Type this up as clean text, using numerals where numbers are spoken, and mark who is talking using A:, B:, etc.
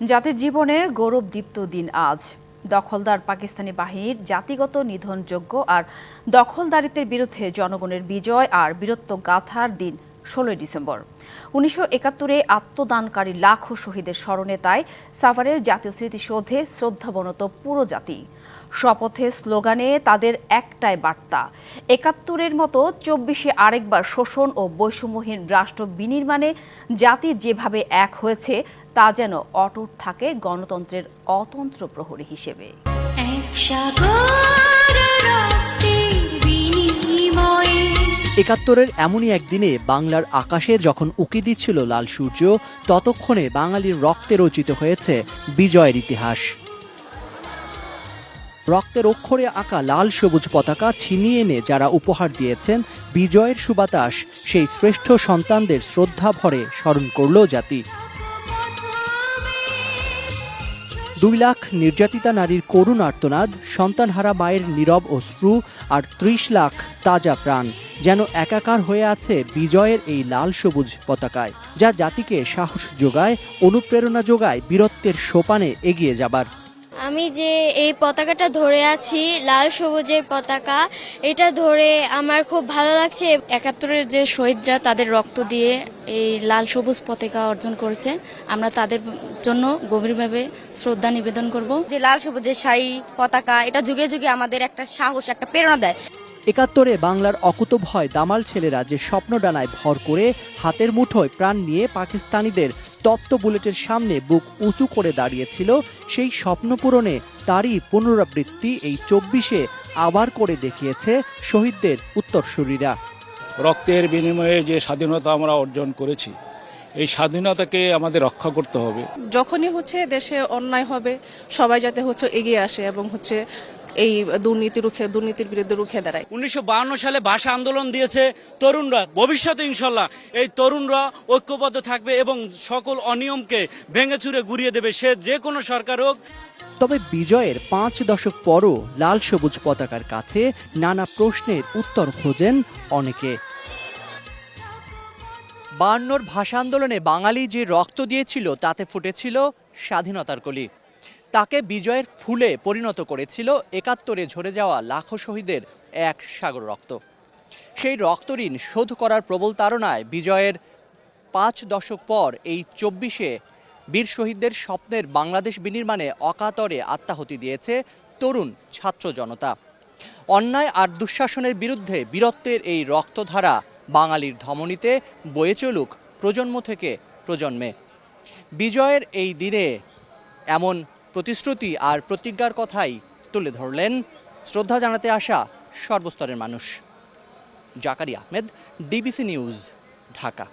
A: জাতির জীবনে গৌরবদীপ্ত দিন আজ। দখলদার পাকিস্তানি বাহিনীর জাতিগত নিধনযোগ্য আর দখলদারিত্বের বিরুদ্ধে জনগণের বিজয় আর বীরত্ব গাথার দিন ১৬ই ডিসেম্বর। ১৯৭১-এ আত্মদানকারী লাখো শহীদের স্মরণে তাই সাভারের জাতীয় স্মৃতিসৌধে শ্রদ্ধাবনত পুরো জাতি। শপথে স্লোগানে তাদের একটাই বার্তা, ৭১-এর মতো ২৪-এ আরেকবার শোষণ ও বৈষম্যহীন রাষ্ট্র বিনির্মাণে জাতি যেভাবে এক হয়েছে তা যেন অটুট থাকে গণতন্ত্রের অতন্ত্র প্রহরী হিসেবে।
B: একাত্তরের এমনই একদিনে বাংলার আকাশে যখন উকি দিচ্ছিল লাল সূর্য, ততক্ষণে বাঙালির রক্তে রচিত হয়েছে বিজয়ের ইতিহাস। রক্তের অক্ষরে আঁকা লাল সবুজ পতাকা ছিনিয়ে এনে যারা উপহার দিয়েছেন বিজয়ের সুবাতাস, সেই শ্রেষ্ঠ সন্তানদের শ্রদ্ধা ভরে স্মরণ করল জাতি। ২ লাখ নির্যাতিতা নারীর করুণ আর্তনাদ, সন্তানহারা মায়ের নীরব অশ্রু আর ৩০ লাখ তাজা প্রাণ যেন একাকার হয়ে আছে বিজয়ের এই লাল সবুজ পতাকায়, যা জাতিকে সাহস যোগায়, অনুপ্রেরণা যোগায় বীরত্বের সোপানে এগিয়ে যাবার।
C: আমি যে এই পতাকাটা ধরে আছি, লাল সবুজের পতাকা, এটা ধরে আমার খুব ভালো লাগছে।
D: ৭১-এর যে শহীদরা তাদের রক্ত দিয়ে এই লাল সবুজ পতাকা অর্জন করেছে, আমরা তাদের জন্য গভীরভাবে শ্রদ্ধা নিবেদন করব।
E: যে লাল সবুজের শাড়ি পতাকা, এটা যুগে যুগে আমাদের একটা সাহস, একটা প্রেরণা দেয়।
B: ৭১-এ বাংলার অকুতোভয় দামাল ছেলেরা যে স্বপ্ন ডানায় ভর করে হাতের মুঠোয় প্রাণ নিয়ে পাকিস্তানিদের তপ্ত বুলেটের সামনে বুক উঁচু করে দাঁড়িয়েছিল, সেই স্বপ্ন পূরণে তারই পুনরাবৃত্তি এই ২৪-এ আবার করে দেখিয়েছে শহীদদের উত্তরসূরিরা।
F: রক্তের বিনিময়ে যে স্বাধীনতা আমরা অর্জন করেছি, এই স্বাধীনতাকে আমাদের রক্ষা করতে হবে।
G: যখনই দেশে অন্যায় হবে, সবাই যাতে এগিয়ে আসে এবং এই দুর্নীতির বিরুদ্ধে রুখে দাঁড়ায়।
H: ১৯৫২ সালে ভাষা আন্দোলন দিয়েছে তরুণরা। ভবিষ্যতে ইনশাল্লাহ এই তরুণরা ঐক্যবদ্ধ থাকবে এবং সকল অনিয়মকে ভেঙে চুরে গুড়িয়ে দেবে, সে যে কোনো সরকার হোক।
B: তবে বিজয়ের ৫ দশক পরও লাল সবুজ পতাকার কাছে নানা প্রশ্নের উত্তর খোঁজেন অনেকে। ৫২-র ভাষা আন্দোলনে বাঙালি যে রক্ত দিয়েছিল তাতে ফুটেছিল স্বাধীনতার কলি। তাকে বিজয়ের ফুলে পরিণত করেছিল ৭১-এ ঝরে যাওয়া লাখো শহীদের এক সাগর রক্ত। সেই রক্তঋণ শোধ করার প্রবল তাড়নায় বিজয়ের ৫ দশক পর এই ২৪-এ বীর শহীদদের স্বপ্নের বাংলাদেশ বিনির্মাণে অকাতরে আত্মাহুতি দিয়েছে তরুণ ছাত্র জনতা। অন্যায় আর দুঃশাসনের বিরুদ্ধে বীরত্বের এই রক্তধারা বাঙালির ধমনীতে বয়ে চলুক প্রজন্ম থেকে প্রজন্মে। বিজয়ের এই দিনে এমন প্রতিশ্রুতি আর প্রতিজ্ঞার কথাই তুলে ধরলেন শ্রদ্ধা জানাতে আসা সর্বস্তরের মানুষ। Zakaria Ahmed, DBC news, Dhaka.